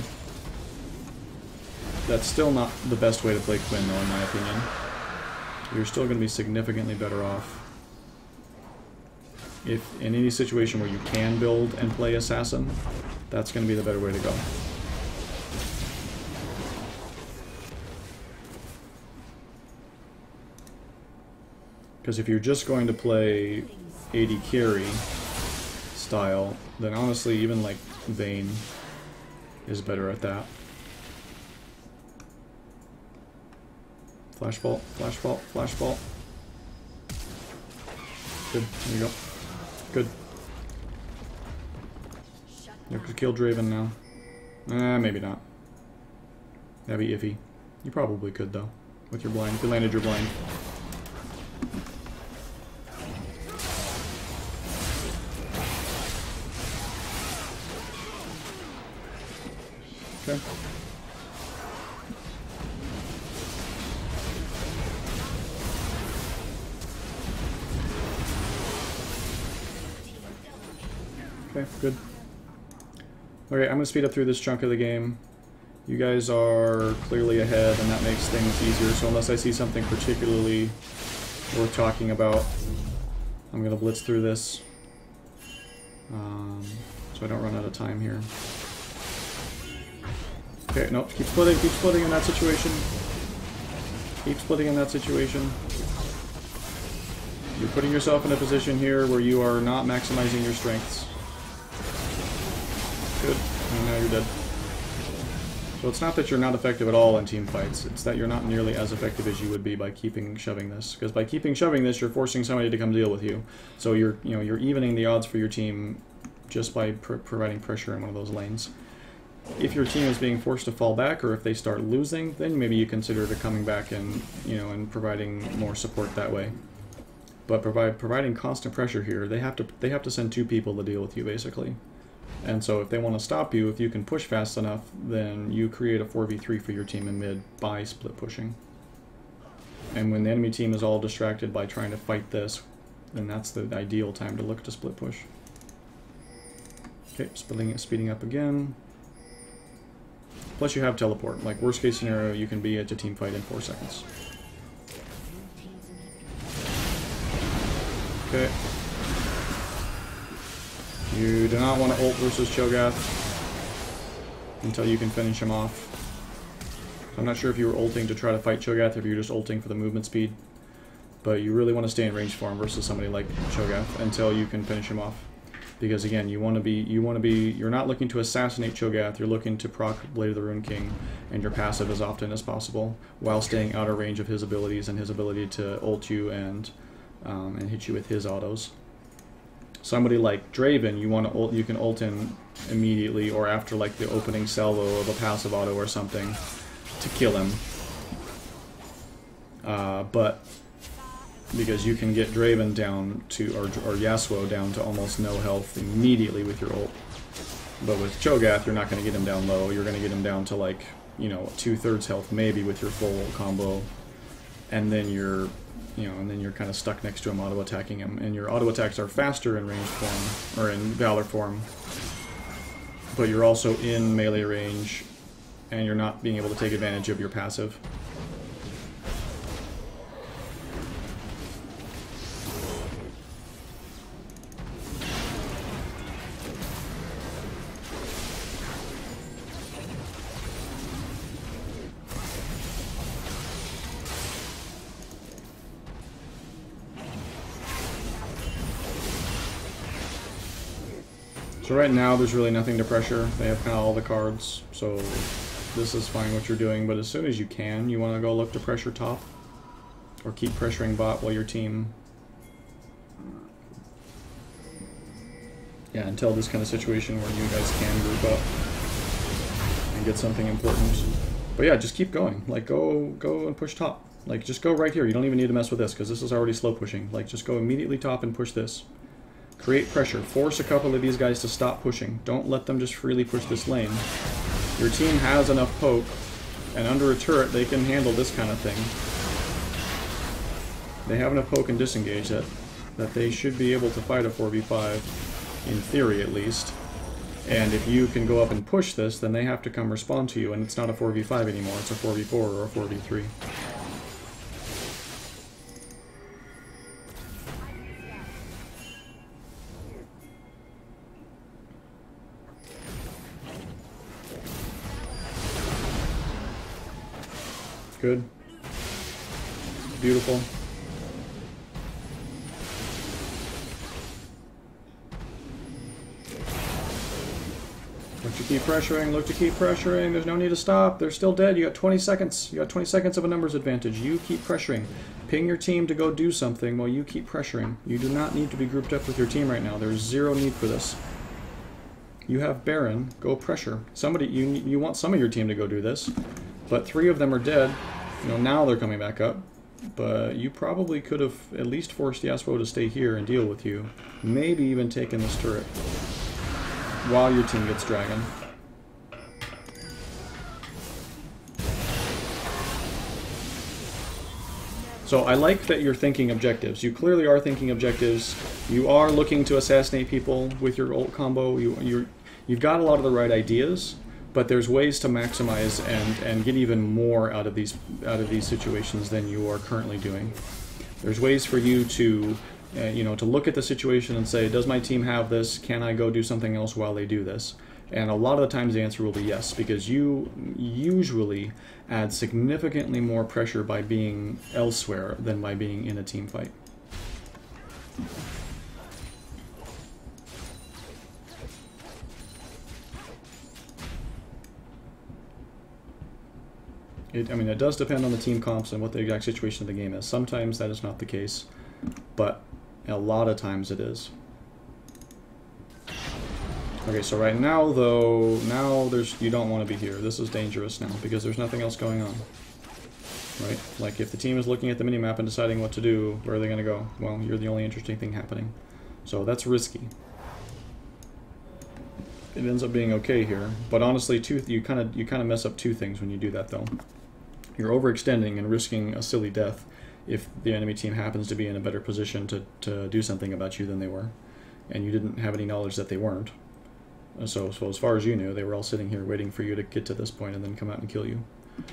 That's still not the best way to play Quinn, though, in my opinion. You're still going to be significantly better off if in any situation where you can build and play Assassin. That's going to be the better way to go. Because if you're just going to play AD carry style, then honestly even like Vayne is better at that. Flashball, flashball, flashball. Good, there you go. Good. You could kill Draven now. Maybe not. That'd be iffy. You probably could though, with your blind. If you landed your blind. Okay. Okay, good. Okay, I'm going to speed up through this chunk of the game. You guys are clearly ahead, and that makes things easier, so unless I see something particularly worth talking about, I'm going to blitz through this, so I don't run out of time here. Okay, no, keep splitting in that situation. Keep splitting in that situation. You're putting yourself in a position here where you are not maximizing your strengths. Good, and now you're dead. So it's not that you're not effective at all in team fights, it's that you're not nearly as effective as you would be by shoving this. Because by shoving this, you're forcing somebody to come deal with you. So you're evening the odds for your team just by providing pressure in one of those lanes. If your team is being forced to fall back, or if they start losing, then maybe you consider coming back and and providing more support that way. But providing constant pressure here, they have to send two people to deal with you basically. And so if they want to stop you, if you can push fast enough, then you create a 4v3 for your team in mid by split pushing. And when the enemy team is all distracted by trying to fight this, then that's the ideal time to look to split push. Okay, speeding up again. Plus you have teleport. Like worst case scenario, you can be at a team fight in 4 seconds. Okay. You do not want to ult versus Cho'Gath until you can finish him off. I'm not sure if you were ulting to try to fight Cho'Gath or if you're just ulting for the movement speed. But you really want to stay in range for him versus somebody like Cho'Gath until you can finish him off. Because again, you're not looking to assassinate Cho'Gath, you're looking to proc Blade of the Rune King and your passive as often as possible, while staying out of range of his abilities and his ability to ult you and hit you with his autos. Somebody like Draven, you can ult in immediately or after like the opening salvo of a passive auto or something to kill him. but because you can get Draven down to, or Yasuo down to almost no health immediately with your ult. But with Cho'Gath, you're not going to get him down low. You're going to get him down to like, you know, 2/3 health maybe with your full ult combo, and then you're, you know, and then you're kind of stuck next to him auto attacking him. And your auto attacks are faster in ranged form or in Valor form, but you're also in melee range, and you're not being able to take advantage of your passive. So right now there's really nothing to pressure. They have kind of all the cards, so this is fine what you're doing, but as soon as you can, you want to go look to pressure top, or keep pressuring bot while your team... Yeah, until this kind of situation where you guys can group up and get something important. But yeah, just keep going. Like, go and push top. Like, just go right here. You don't even need to mess with this, because this is already slow pushing. Like, just go immediately top and push this. Create pressure. Force a couple of these guys to stop pushing. Don't let them just freely push this lane. Your team has enough poke, and under a turret they can handle this kind of thing. They have enough poke and disengage that they should be able to fight a 4v5, in theory at least. And if you can go up and push this, then they have to come respond to you, and it's not a 4v5 anymore, it's a 4v4 or a 4v3. Good. Beautiful. Look to keep pressuring, look to keep pressuring. There's no need to stop. They're still dead. You got 20 seconds. You got 20 seconds of a numbers advantage. You keep pressuring. Ping your team to go do something while you keep pressuring. You do not need to be grouped up with your team right now. There's zero need for this. You have Baron. Go pressure. Somebody, you want some of your team to go do this, but 3 of them are dead. You know, now they're coming back up, but you probably could have at least forced Yasuo to stay here and deal with you. Maybe even taken this turret while your team gets dragon. So I like that you're thinking objectives. You clearly are thinking objectives. You are looking to assassinate people with your ult combo. You've got a lot of the right ideas, but there's ways to maximize and get even more out of these situations than you are currently doing. There's ways for you to you know, to look at the situation and say, does my team have this? Can I go do something else while they do this? And a lot of the times the answer will be yes, because you usually add significantly more pressure by being elsewhere than by being in a team fight. I mean, it does depend on the team comps and what the exact situation of the game is. Sometimes that is not the case, but a lot of times it is. Okay, so right now, though, you don't want to be here. This is dangerous now, because there's nothing else going on. Right? Like, if the team is looking at the minimap and deciding what to do, where are they going to go? Well, you're the only interesting thing happening. So that's risky. It ends up being okay here, but honestly, you kind of mess up 2 things when you do that, though. You're overextending and risking a silly death if the enemy team happens to be in a better position to do something about you than they were, and you didn't have any knowledge that they weren't. So as far as you knew, they were all sitting here waiting for you to get to this point and then come out and kill you.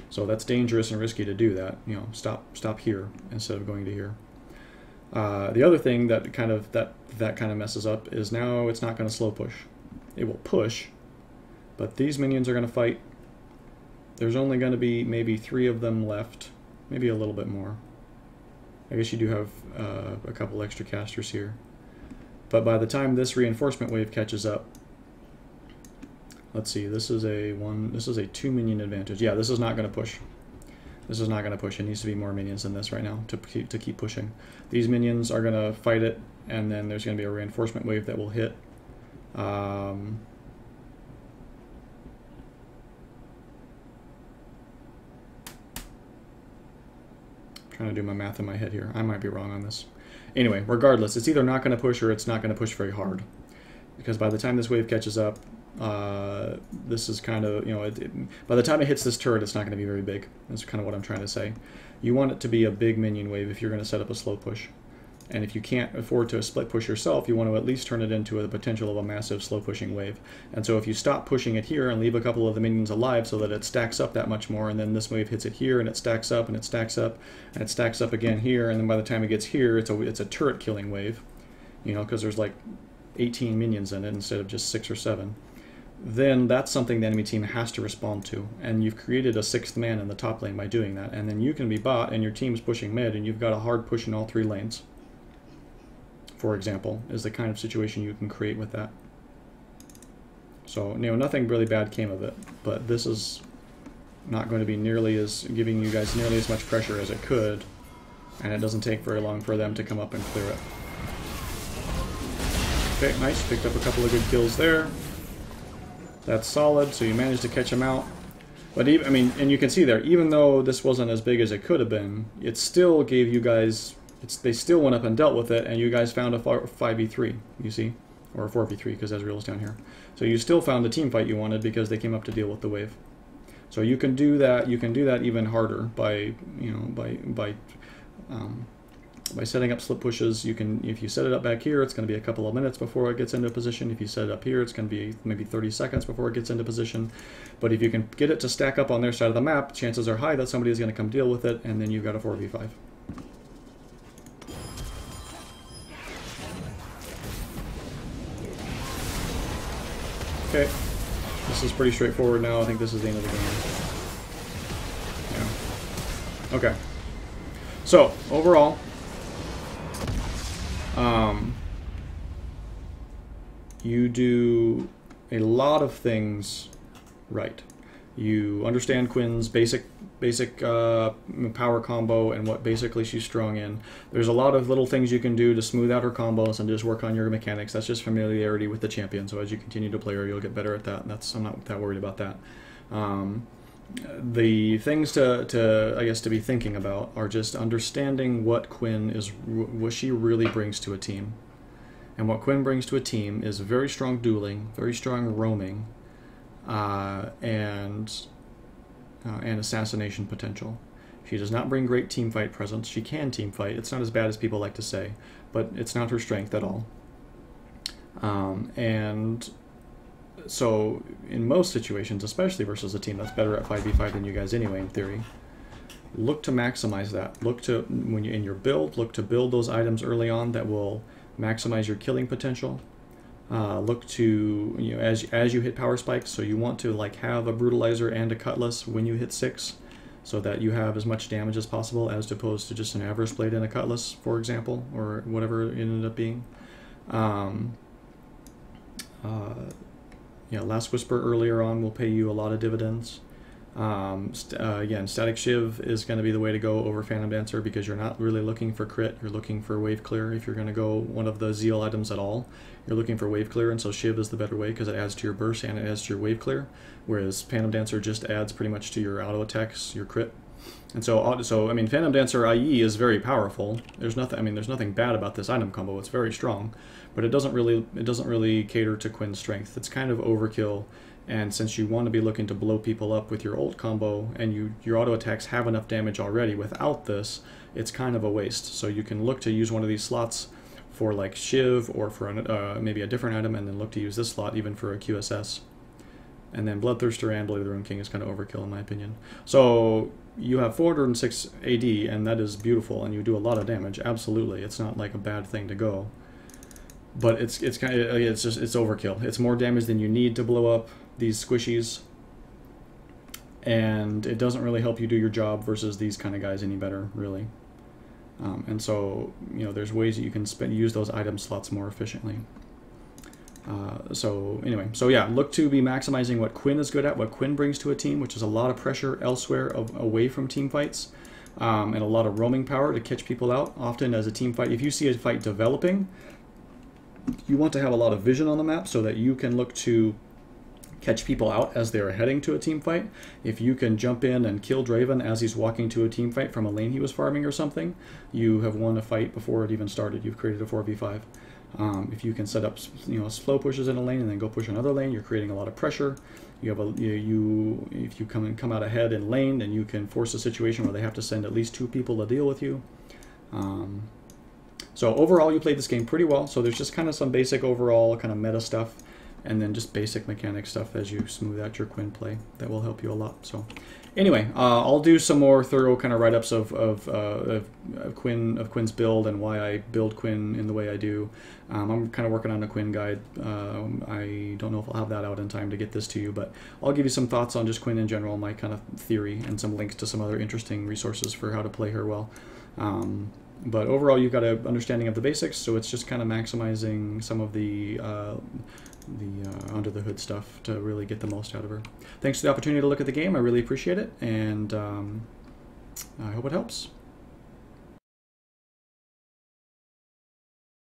So that's dangerous and risky to do that. You know, stop here instead of going to here. The other thing that kind of messes up is now it's not going to slow push. It will push, but these minions are going to fight. There's only going to be maybe 3 of them left, maybe a little bit more. I guess you do have a couple extra casters here. But by the time this reinforcement wave catches up, let's see, this is a 2 minion advantage. Yeah, this is not going to push. This is not going to push. It needs to be more minions than this right now to keep pushing. These minions are going to fight it, and then there's going to be a reinforcement wave that will hit. trying to do my math in my head here. I might be wrong on this. Anyway, regardless, it's either not going to push or it's not going to push very hard. Because by the time this wave catches up, this is kind of, you know, by the time it hits this turret, it's not going to be very big. That's kind of what I'm trying to say. You want it to be a big minion wave if you're going to set up a slow push. And if you can't afford to split push yourself, you want to at least turn it into a potential of a massive slow pushing wave. And so if you stop pushing it here and leave a couple of the minions alive so that it stacks up that much more, and then this wave hits it here and it stacks up and it stacks up and it stacks up again here, and then by the time it gets here, it's a turret killing wave, you know, because there's like 18 minions in it instead of just 6 or 7. Then that's something the enemy team has to respond to, and you've created a 6th man in the top lane by doing that. And then you can be bot and your team's pushing mid and you've got a hard push in all 3 lanes, for example, is the kind of situation you can create with that. So, you know, nothing really bad came of it, but this is not going to be nearly as, giving you guys nearly as much pressure as it could, and it doesn't take very long for them to come up and clear it. Okay, nice, picked up a couple of good kills there. That's solid, so you managed to catch him out. But even, I mean, and you can see there, even though this wasn't as big as it could have been, it still gave you guys, they still went up and dealt with it, and you guys found a 5v3, you see? Or a 4v3, because Ezreal's down here. So you still found the team fight you wanted because they came up to deal with the wave. So you can do that even harder by, you know, by setting up slip pushes. You can, if you set it up back here, it's going to be a couple of minutes before it gets into position. If you set it up here, it's going to be maybe 30 seconds before it gets into position. But if you can get it to stack up on their side of the map, chances are high that somebody is going to come deal with it, and then you've got a 4v5. Okay, this is pretty straightforward now. I think this is the end of the game. Yeah. Okay. So, overall, you do a lot of things right. You understand Quinn's basic power combo and what basically she's strong in. There's a lot of little things you can do to smooth out her combos and just work on your mechanics. That's just familiarity with the champion. So as you continue to play her, you'll get better at that. And I'm not that worried about that. The things to I guess to be thinking about are just understanding what Quinn is, what she really brings to a team. And what Quinn brings to a team is very strong dueling, very strong roaming, and assassination potential. She does not bring great teamfight presence. She can teamfight. It's not as bad as people like to say, but it's not her strength at all. And so in most situations, especially versus a team that's better at 5v5 than you guys anyway, in theory, look to maximize that. Look to, when you're in your build, look to build those items early on that will maximize your killing potential. Look to, you know, as you hit power spikes, so you want to like have a brutalizer and a cutlass when you hit 6, so that you have as much damage as possible, as opposed to just an Avarice blade and a cutlass, for example, or whatever it ended up being. Yeah, Last Whisper earlier on will pay you a lot of dividends. Again, Static Shiv is going to be the way to go over Phantom Dancer, because you're not really looking for crit, you're looking for wave clear. If you're going to go one of the Zeal items at all, you're looking for wave clear, and so Shiv is the better way because it adds to your burst and it adds to your wave clear, whereas Phantom Dancer just adds pretty much to your auto attacks, your crit. And so I mean, Phantom Dancer IE is very powerful. There's nothing, I mean, there's nothing bad about this item combo. It's very strong, but it doesn't really cater to Quinn's strength. It's kind of overkill. And since you want to be looking to blow people up with your ult combo, and your auto attacks have enough damage already without this, it's kind of a waste. So you can look to use one of these slots for like Shiv, or for maybe a different item, and then look to use this slot even for a QSS. And then Bloodthirster and Blade of the Ruined King is kind of overkill in my opinion. So you have 406 AD, and that is beautiful, and you do a lot of damage. Absolutely, it's not like a bad thing to go. But it's kind of, it's overkill. It's more damage than you need to blow up these squishies, and it doesn't really help you do your job versus these kind of guys any better, really. And so, you know, there's ways that you can use those item slots more efficiently. So anyway, so yeah, look to be maximizing what Quinn is good at, what Quinn brings to a team, which is a lot of pressure elsewhere away from team fights, and a lot of roaming power to catch people out. Often as a team fight, if you see a fight developing, you want to have a lot of vision on the map so that you can look to catch people out as they're heading to a team fight. If you can jump in and kill Draven as he's walking to a team fight from a lane he was farming or something, you have won a fight before it even started. You've created a 4v5. If you can set up, slow pushes in a lane and then go push another lane, you're creating a lot of pressure. You have if you come out ahead in lane, then you can force a situation where they have to send at least 2 people to deal with you. So overall, you played this game pretty well. So there's just kind of some basic overall kind of meta stuff, and then just basic mechanic stuff as you smooth out your Quinn play that will help you a lot. So anyway, I'll do some more thorough kind of write-ups of Quinn's build and why I build Quinn in the way I do. I'm kind of working on a Quinn guide. I don't know if I'll have that out in time to get this to you, but I'll give you some thoughts on just Quinn in general, my kind of theory, and some links to some other interesting resources for how to play her well. But overall, you've got an understanding of the basics, so it's just kind of maximizing some of the under the hood stuff to really get the most out of her. Thanks for the opportunity to look at the game. I really appreciate it, and I hope it helps.